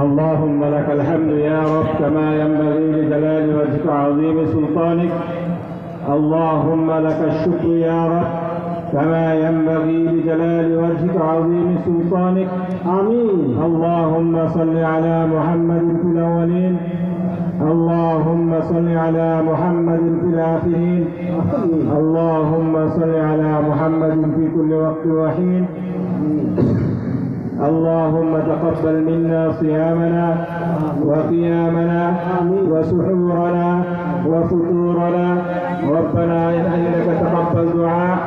اللهم لك الحمد يا رب كما ينبغي لجلال وجهك وعظيم سلطانك. اللهم لك الشكر يا رب كما ينبغي لجلال وجهك وعظيم سلطانك. آمين. اللهم صل على محمد في الأولين، اللهم صل على محمد في الآخرين، اللهم صل على محمد في كل وقت وحين. اللهم تقبل منا صيامنا وقيامنا وسحورنا وفطورنا. ربنا إنك تقبل دعاء.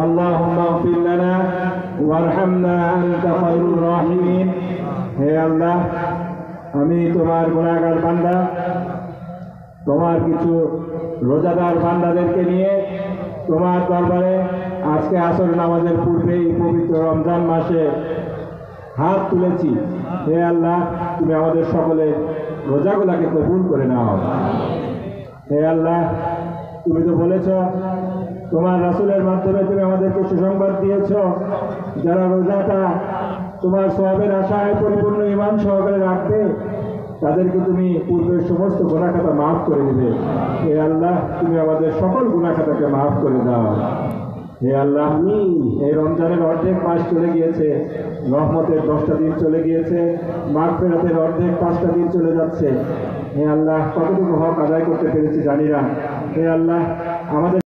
اللهم اغفر لنا وارحمنا أنت خير الراحمين. হে আল্লাহ, আমি তোমার গুনাহগার বান্দা, তোমার কিছু রোজাদার বান্দাদেরকে নিয়ে তোমার দরবারে আজকে আসর নামাজের পূর্বেই পবিত্র রমজান মাসে হাত তুলেছি। হে আল্লাহ, তুমি আমাদের সকলে রোজাগুলাকে কবুল করে নাও। হে আল্লাহ, তুমি তো বলেছ তোমার রাসূলের মাধ্যমে তুমি আমাদেরকে সুসংবাদ দিয়েছ, যারা রোজাটা তোমার সওয়াবের আশায় পরিপূর্ণ ঈমান সহকারে রাখবে তাদেরকে তুমি পূর্বের সমস্ত গুনাহ খাতা মাফ করে দিবে। হে আল্লাহ, তুমি আমাদের সকল গুনাহ খাতাকে মাফ করে দাও। হে আল্লাহ, এই রমজানের অর্ধেক মাস চলে গিয়েছে, রহমতের 10টা দিন চলে গিয়েছে, মাগফিরাতের অর্ধেক 5টা দিন চলে যাচ্ছে। হে আল্লাহ, কতটুকু হক আদায় করতে পেরেছি জানি না। হে আল্লাহ, আমাদের